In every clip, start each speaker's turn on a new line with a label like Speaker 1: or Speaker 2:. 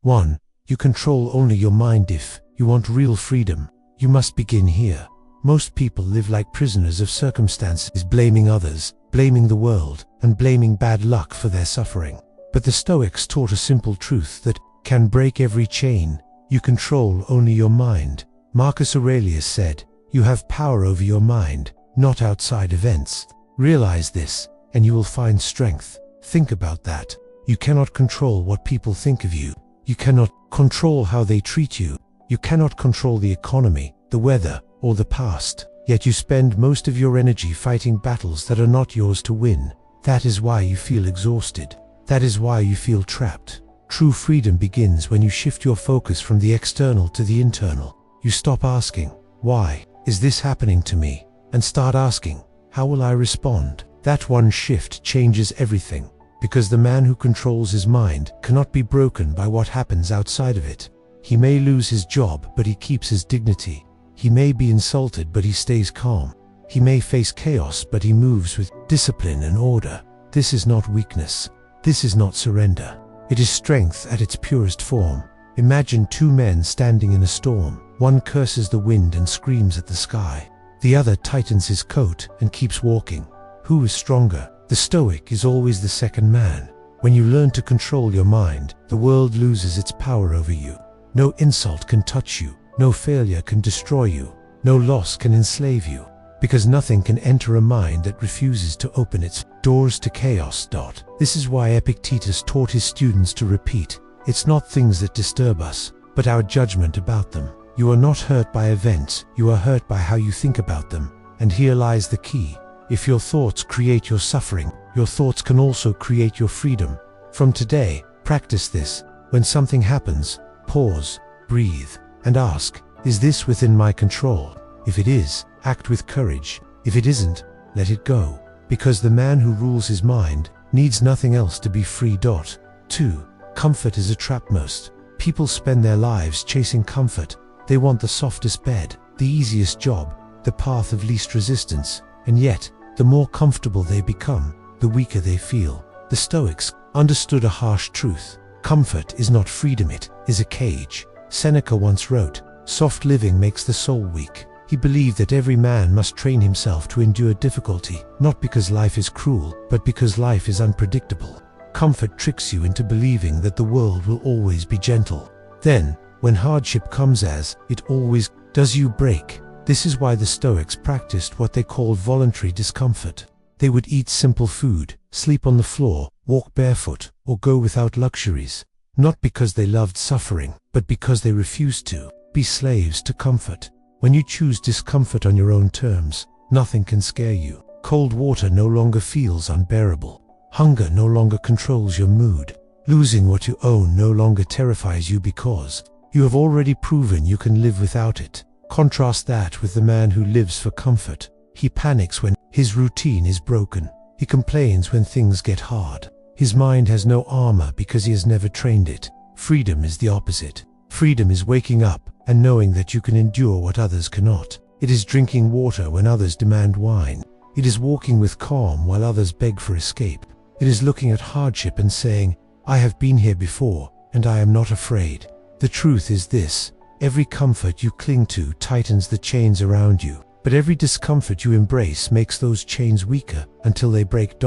Speaker 1: 1. You control only your mind. If you want real freedom, you must begin here. Most people live like prisoners of circumstances, blaming others, blaming the world, and blaming bad luck for their suffering. But the Stoics taught a simple truth that can break every chain. You control only your mind. Marcus Aurelius said, "You have power over your mind, not outside events." Realize this, and you will find strength. Think about that. You cannot control what people think of you. You cannot control how they treat you. You cannot control the economy, the weather, or the past. Yet you spend most of your energy fighting battles that are not yours to win. That is why you feel exhausted. That is why you feel trapped. True freedom begins when you shift your focus from the external to the internal. You stop asking, "Why is this happening to me?" and start asking, "How will I respond?" That one shift changes everything, because the man who controls his mind cannot be broken by what happens outside of it. He may lose his job, but he keeps his dignity. He may be insulted, but he stays calm. He may face chaos, but he moves with discipline and order. This is not weakness. This is not surrender. It is strength at its purest form. Imagine two men standing in a storm. One curses the wind and screams at the sky. The other tightens his coat and keeps walking. Who is stronger? The Stoic is always the second man. When you learn to control your mind, the world loses its power over you. No insult can touch you. No failure can destroy you. No loss can enslave you. Because nothing can enter a mind that refuses to open its doors to chaos. This is why Epictetus taught his students to repeat, "It's not things that disturb us, but our judgment about them." You are not hurt by events, you are hurt by how you think about them. And here lies the key. If your thoughts create your suffering, your thoughts can also create your freedom. From today, practice this. When something happens, pause, breathe, and ask, "Is this within my control?" If it is, act with courage. If it isn't, let it go. Because the man who rules his mind needs nothing else to be free. 2. Comfort is a trap. Most people spend their lives chasing comfort. They want the softest bed, the easiest job, the path of least resistance. And yet, the more comfortable they become, the weaker they feel. The Stoics understood a harsh truth. Comfort is not freedom, it is a cage. Seneca once wrote, "Soft living makes the soul weak." He believed that every man must train himself to endure difficulty, not because life is cruel, but because life is unpredictable. Comfort tricks you into believing that the world will always be gentle. Then, when hardship comes, as it always does, you break. This is why the Stoics practiced what they called voluntary discomfort. They would eat simple food, sleep on the floor, walk barefoot, or go without luxuries. Not because they loved suffering, but because they refused to be slaves to comfort. When you choose discomfort on your own terms, nothing can scare you. Cold water no longer feels unbearable. Hunger no longer controls your mood. Losing what you own no longer terrifies you because you have already proven you can live without it. Contrast that with the man who lives for comfort. He panics when his routine is broken. He complains when things get hard. His mind has no armor because he has never trained it. Freedom is the opposite. Freedom is waking up and knowing that you can endure what others cannot. It is drinking water when others demand wine. It is walking with calm while others beg for escape. It is looking at hardship and saying, "I have been here before, and I am not afraid." The truth is this: every comfort you cling to tightens the chains around you, but every discomfort you embrace makes those chains weaker until they break.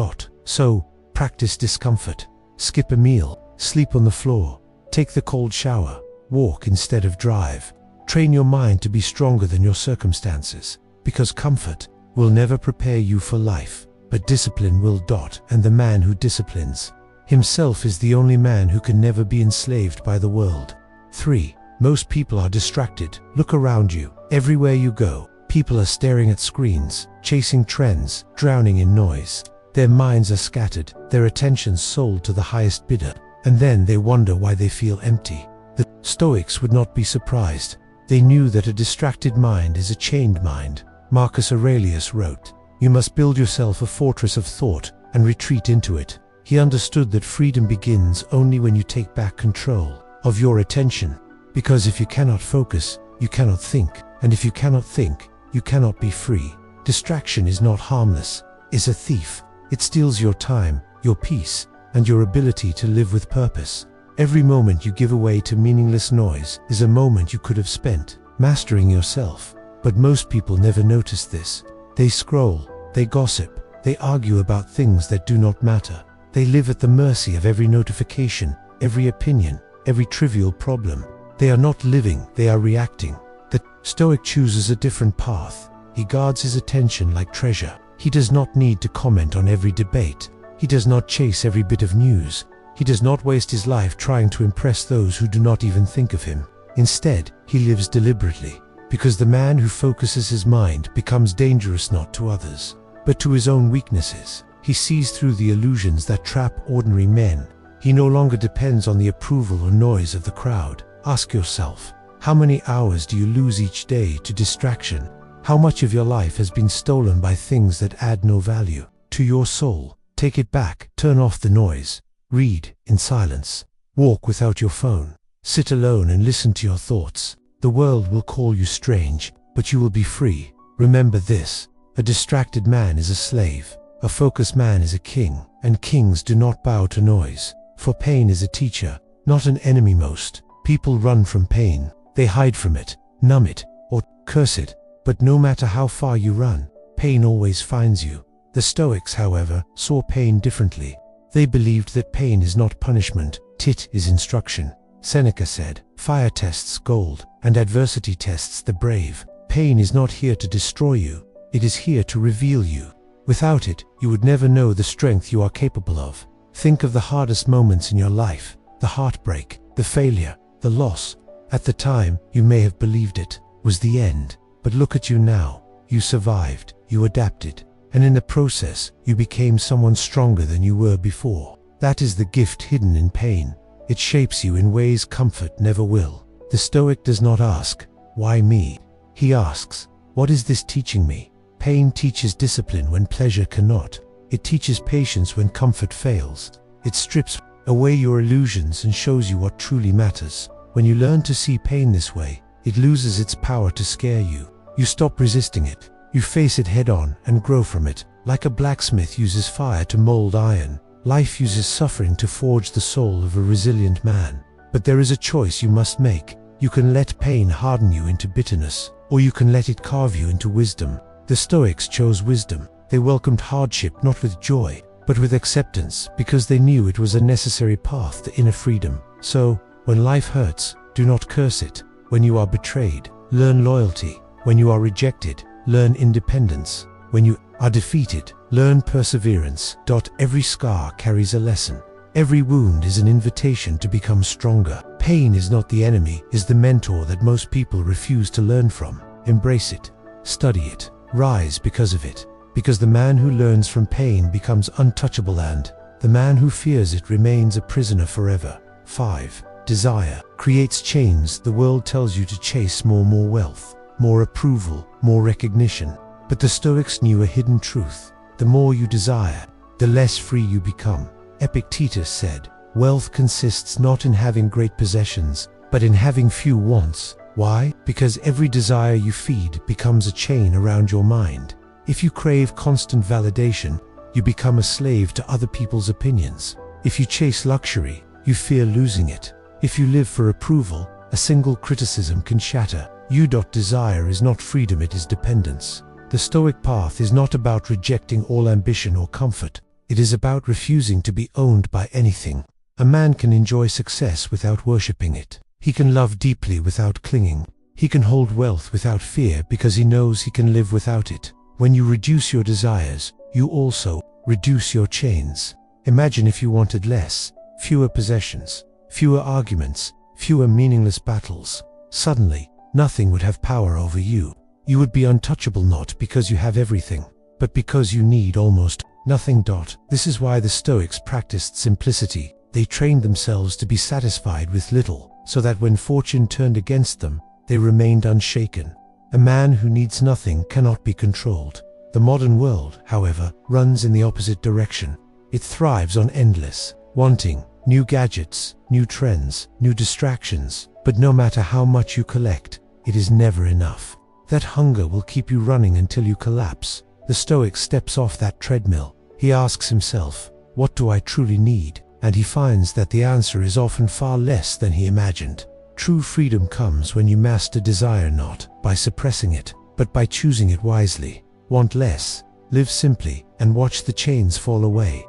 Speaker 1: So, practice discomfort. Skip a meal, sleep on the floor, take the cold shower, walk instead of drive. Train your mind to be stronger than your circumstances, because comfort will never prepare you for life, but discipline will. And the man who disciplines himself is the only man who can never be enslaved by the world. 3. Most people are distracted. Look around you. Everywhere you go, people are staring at screens, chasing trends, drowning in noise. Their minds are scattered, their attention sold to the highest bidder, and then they wonder why they feel empty. The Stoics would not be surprised. They knew that a distracted mind is a chained mind. Marcus Aurelius wrote, "You must build yourself a fortress of thought and retreat into it." He understood that freedom begins only when you take back control of your attention. Because if you cannot focus, you cannot think. And if you cannot think, you cannot be free. Distraction is not harmless. It's a thief. It steals your time, your peace, and your ability to live with purpose. Every moment you give away to meaningless noise is a moment you could have spent mastering yourself. But most people never notice this. They scroll, they gossip, they argue about things that do not matter. They live at the mercy of every notification, every opinion, every trivial problem. They are not living, they are reacting. The Stoic chooses a different path. He guards his attention like treasure. He does not need to comment on every debate. He does not chase every bit of news. He does not waste his life trying to impress those who do not even think of him. Instead, he lives deliberately, because the man who focuses his mind becomes dangerous not to others, but to his own weaknesses. He sees through the illusions that trap ordinary men. He no longer depends on the approval or noise of the crowd. Ask yourself, how many hours do you lose each day to distraction? How much of your life has been stolen by things that add no value to your soul? Take it back, turn off the noise, read in silence, walk without your phone, sit alone and listen to your thoughts. The world will call you strange, but you will be free. Remember this, a distracted man is a slave, a focused man is a king, and kings do not bow to noise, for pain is a teacher, not an enemy. Most people run from pain, they hide from it, numb it, or curse it. But no matter how far you run, pain always finds you. The Stoics, however, saw pain differently. They believed that pain is not punishment, it is instruction. Seneca said, "Fire tests gold, and adversity tests the brave." Pain is not here to destroy you, it is here to reveal you. Without it, you would never know the strength you are capable of. Think of the hardest moments in your life, the heartbreak, the failure, the loss. At the time, you may have believed it was the end. But look at you now. You survived, you adapted, and in the process, you became someone stronger than you were before. That is the gift hidden in pain. It shapes you in ways comfort never will. The Stoic does not ask, "Why me?" He asks, "What is this teaching me?" Pain teaches discipline when pleasure cannot. It teaches patience when comfort fails. It strips away your illusions and shows you what truly matters. When you learn to see pain this way, it loses its power to scare you. You stop resisting it. You face it head on and grow from it. Like a blacksmith uses fire to mold iron, life uses suffering to forge the soul of a resilient man. But there is a choice you must make. You can let pain harden you into bitterness, or you can let it carve you into wisdom. The Stoics chose wisdom. They welcomed hardship not with joy, but with acceptance, because they knew it was a necessary path to inner freedom. So, when life hurts, do not curse it. When you are betrayed, learn loyalty. When you are rejected, learn independence. When you are defeated, learn perseverance. Every scar carries a lesson. Every wound is an invitation to become stronger. Pain is not the enemy, it is the mentor that most people refuse to learn from. Embrace it. Study it. Rise because of it. Because the man who learns from pain becomes untouchable, and the man who fears it remains a prisoner forever. 5. Desire creates chains. The world tells you to chase more wealth, more approval, more recognition. But the Stoics knew a hidden truth. The more you desire, the less free you become. Epictetus said, "Wealth consists not in having great possessions, but in having few wants." Why? Because every desire you feed becomes a chain around your mind. If you crave constant validation, you become a slave to other people's opinions. If you chase luxury, you fear losing it. If you live for approval, a single criticism can shatter you. Desire is not freedom, it is dependence. The Stoic path is not about rejecting all ambition or comfort. It is about refusing to be owned by anything. A man can enjoy success without worshipping it. He can love deeply without clinging. He can hold wealth without fear because he knows he can live without it. When you reduce your desires, you also reduce your chains. Imagine if you wanted less, fewer possessions, fewer arguments, fewer meaningless battles. Suddenly, nothing would have power over you. You would be untouchable, not because you have everything, but because you need almost nothing. This is why the Stoics practiced simplicity. They trained themselves to be satisfied with little, so that when fortune turned against them, they remained unshaken. A man who needs nothing cannot be controlled. The modern world, however, runs in the opposite direction. It thrives on endless wanting, new gadgets, new trends, new distractions. But no matter how much you collect, it is never enough. That hunger will keep you running until you collapse. The Stoic steps off that treadmill. He asks himself, "What do I truly need?" and he finds that the answer is often far less than he imagined. True freedom comes when you master desire, not by suppressing it, but by choosing it wisely. Want less, live simply, and watch the chains fall away.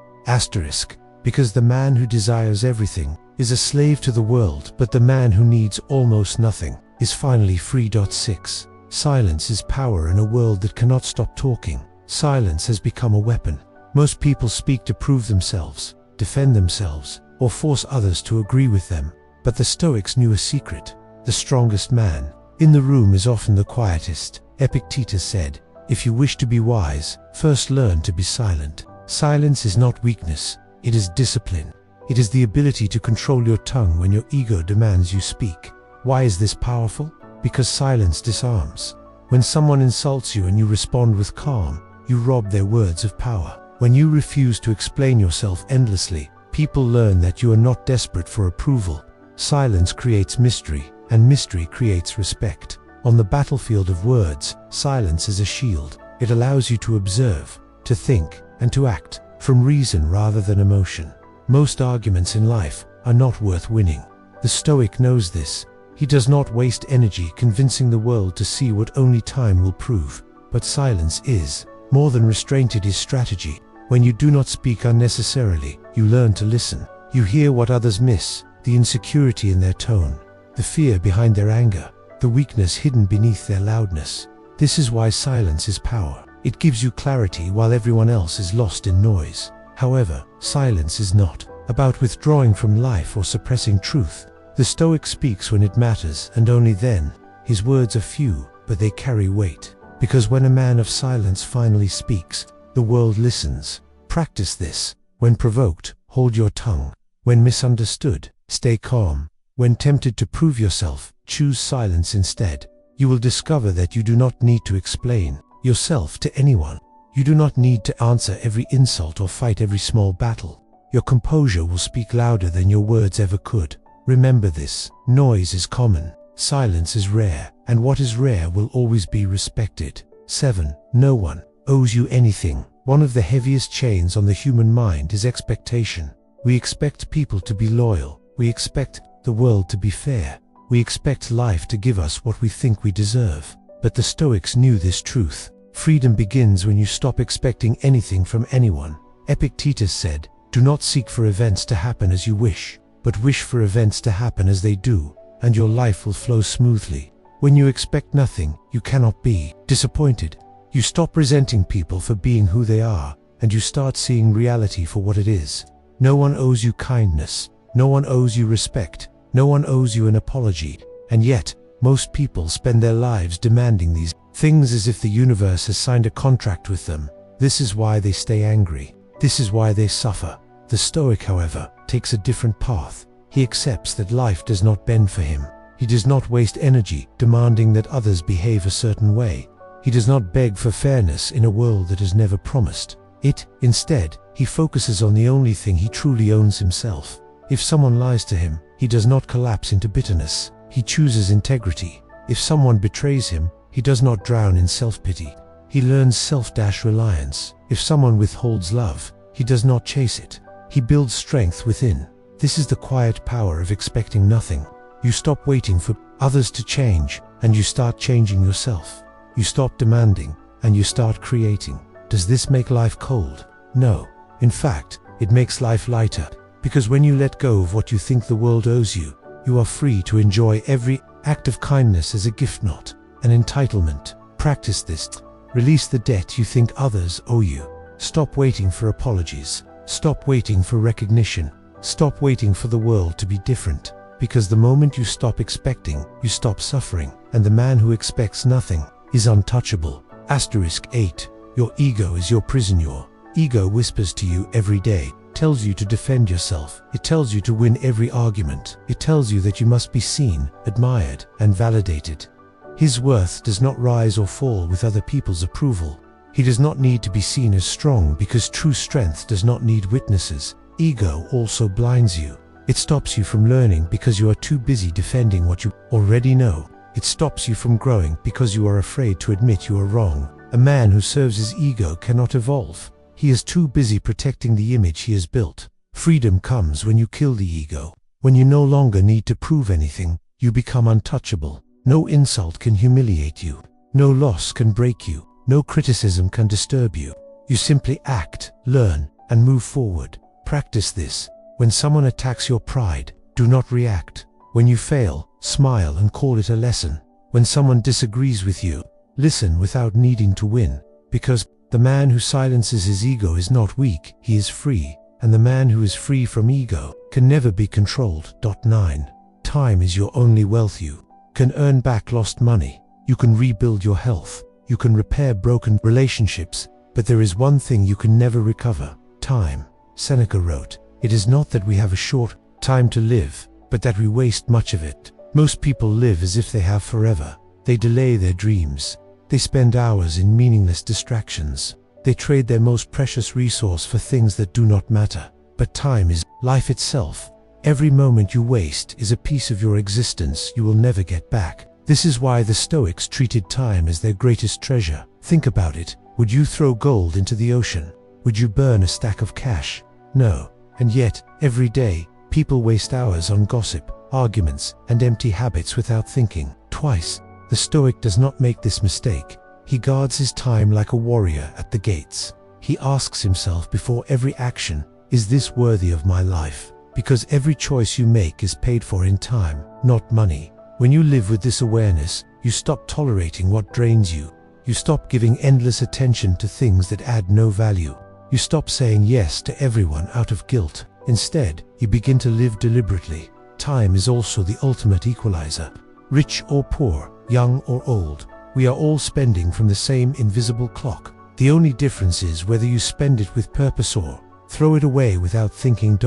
Speaker 1: Because the man who desires everything is a slave to the world, but the man who needs almost nothing is finally free. 6. Silence is power in a world that cannot stop talking. Silence has become a weapon. Most people speak to prove themselves, defend themselves, or force others to agree with them. But the Stoics knew a secret. The strongest man in the room is often the quietest. Epictetus said, "If you wish to be wise, first learn to be silent." Silence is not weakness, it is discipline. It is the ability to control your tongue when your ego demands you speak. Why is this powerful? Because silence disarms. When someone insults you and you respond with calm, you rob their words of power. When you refuse to explain yourself endlessly, people learn that you are not desperate for approval. Silence creates mystery, and mystery creates respect. On the battlefield of words, silence is a shield. It allows you to observe, to think, and to act from reason rather than emotion. Most arguments in life are not worth winning. The Stoic knows this. He does not waste energy convincing the world to see what only time will prove. But silence is more than restraint, it is strategy. When you do not speak unnecessarily, you learn to listen. You hear what others miss, the insecurity in their tone, the fear behind their anger, the weakness hidden beneath their loudness. This is why silence is power. It gives you clarity while everyone else is lost in noise. However, silence is not about withdrawing from life or suppressing truth. The Stoic speaks when it matters, and only then. His words are few, but they carry weight. Because when a man of silence finally speaks, the world listens. Practice this. When provoked, hold your tongue. When misunderstood, stay calm. When tempted to prove yourself, choose silence instead. You will discover that you do not need to explain yourself to anyone. You do not need to answer every insult or fight every small battle. Your composure will speak louder than your words ever could. Remember this: noise is common, silence is rare, and what is rare will always be respected. 7. No one owes you anything. One of the heaviest chains on the human mind is expectation. We expect people to be loyal. We expect the world to be fair. We expect life to give us what we think we deserve. But the Stoics knew this truth. Freedom begins when you stop expecting anything from anyone. Epictetus said, "Do not seek for events to happen as you wish, but wish for events to happen as they do, and your life will flow smoothly." When you expect nothing, you cannot be disappointed. You stop resenting people for being who they are, and you start seeing reality for what it is. No one owes you kindness. No one owes you respect. No one owes you an apology. And yet, most people spend their lives demanding these things as if the universe has signed a contract with them. This is why they stay angry. This is why they suffer. The Stoic, however, takes a different path. He accepts that life does not bend for him. He does not waste energy demanding that others behave a certain way. He does not beg for fairness in a world that has never promised it. Instead, he focuses on the only thing he truly owns: himself. If someone lies to him, he does not collapse into bitterness. He chooses integrity. If someone betrays him, he does not drown in self-pity. He learns self-reliance. If someone withholds love, he does not chase it. He builds strength within. This is the quiet power of expecting nothing. You stop waiting for others to change, and you start changing yourself. You stop demanding, and you start creating. Does this make life cold? No. In fact, it makes life lighter. Because when you let go of what you think the world owes you, you are free to enjoy every act of kindness as a gift, not an entitlement. Practice this. Release the debt you think others owe you. Stop waiting for apologies. Stop waiting for recognition. Stop waiting for the world to be different. Because the moment you stop expecting, you stop suffering. And the man who expects nothing is untouchable. *8. Your ego is your prison. Your ego whispers to you every day, tells you to defend yourself. It tells you to win every argument. It tells you that you must be seen, admired, and validated. His worth does not rise or fall with other people's approval. He does not need to be seen as strong because true strength does not need witnesses. Ego also blinds you. It stops you from learning because you are too busy defending what you already know. It stops you from growing because you are afraid to admit you are wrong. A man who serves his ego cannot evolve. He is too busy protecting the image he has built. Freedom comes when you kill the ego. When you no longer need to prove anything, you become untouchable. No insult can humiliate you. No loss can break you. No criticism can disturb you. You simply act, learn, and move forward. Practice this. When someone attacks your pride, do not react. When you fail, smile and call it a lesson. When someone disagrees with you, listen without needing to win. Because the man who silences his ego is not weak, he is free. And the man who is free from ego can never be controlled. 9. Time is your only wealth. You can earn back lost money. You can rebuild your health. You can repair broken relationships. But there is one thing you can never recover: time. Seneca wrote, "It is not that we have a short time to live, but that we waste much of it." Most people live as if they have forever. They delay their dreams. They spend hours in meaningless distractions. They trade their most precious resource for things that do not matter. But time is life itself. Every moment you waste is a piece of your existence you will never get back. This is why the Stoics treated time as their greatest treasure. Think about it. Would you throw gold into the ocean? Would you burn a stack of cash? No. And yet, every day, people waste hours on gossip, arguments, and empty habits without thinking twice. The Stoic does not make this mistake. He guards his time like a warrior at the gates. He asks himself before every action, is this worthy of my life? Because every choice you make is paid for in time, not money. When you live with this awareness, you stop tolerating what drains you. You stop giving endless attention to things that add no value. You stop saying yes to everyone out of guilt. Instead, you begin to live deliberately. Time is also the ultimate equalizer. Rich or poor, young or old, we are all spending from the same invisible clock. The only difference is whether you spend it with purpose or throw it away without thinking.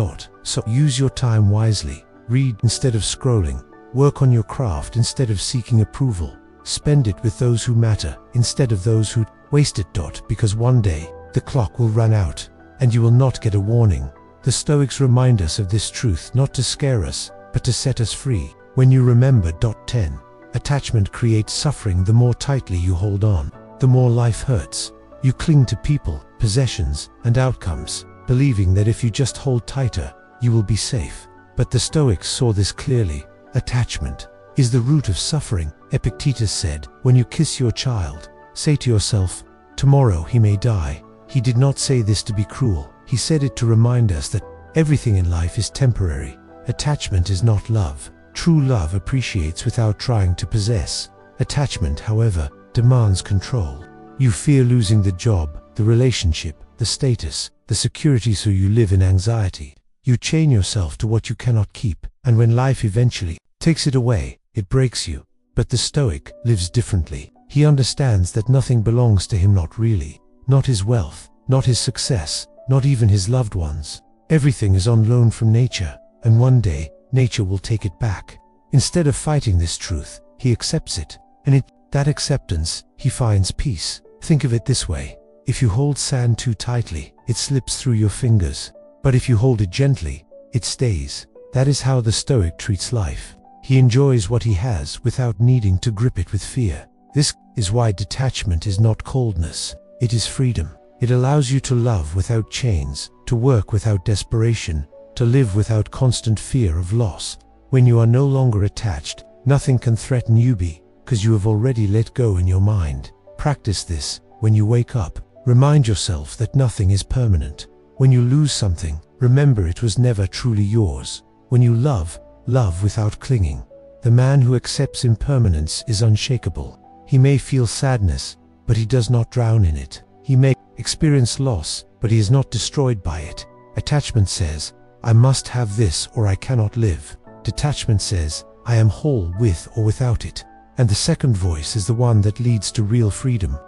Speaker 1: So use your time wisely. Read instead of scrolling. Work on your craft instead of seeking approval. Spend it with those who matter instead of those who waste it. Because one day, the clock will run out, and you will not get a warning. The Stoics remind us of this truth not to scare us, but to set us free. When you remember. 10. Attachment creates suffering. The more tightly you hold on, the more life hurts. You cling to people, possessions, and outcomes, believing that if you just hold tighter, you will be safe. But the Stoics saw this clearly. Attachment is the root of suffering. Epictetus said, when you kiss your child, say to yourself, tomorrow he may die. He did not say this to be cruel. He said it to remind us that everything in life is temporary. Attachment is not love. True love appreciates without trying to possess. Attachment, however, demands control. You fear losing the job, the relationship, the status, the security, so you live in anxiety. You chain yourself to what you cannot keep, and when life eventually takes it away, it breaks you. But the Stoic lives differently. He understands that nothing belongs to him, not really. Not his wealth, not his success, not even his loved ones. Everything is on loan from nature, and one day, nature will take it back. Instead of fighting this truth, he accepts it, and in that acceptance, he finds peace. Think of it this way. If you hold sand too tightly, it slips through your fingers. But if you hold it gently, it stays. That is how the Stoic treats life. He enjoys what he has without needing to grip it with fear. This is why detachment is not coldness. It is freedom. It allows you to love without chains, to work without desperation, to live without constant fear of loss. When you are no longer attached, nothing can threaten you because you have already let go in your mind. Practice this. When you wake up, remind yourself that nothing is permanent. When you lose something, remember it was never truly yours. When you love, love without clinging. The man who accepts impermanence is unshakable. He may feel sadness, but he does not drown in it. He may experience loss, but he is not destroyed by it. Attachment says, I must have this or I cannot live. Detachment says, I am whole with or without it. And the second voice is the one that leads to real freedom.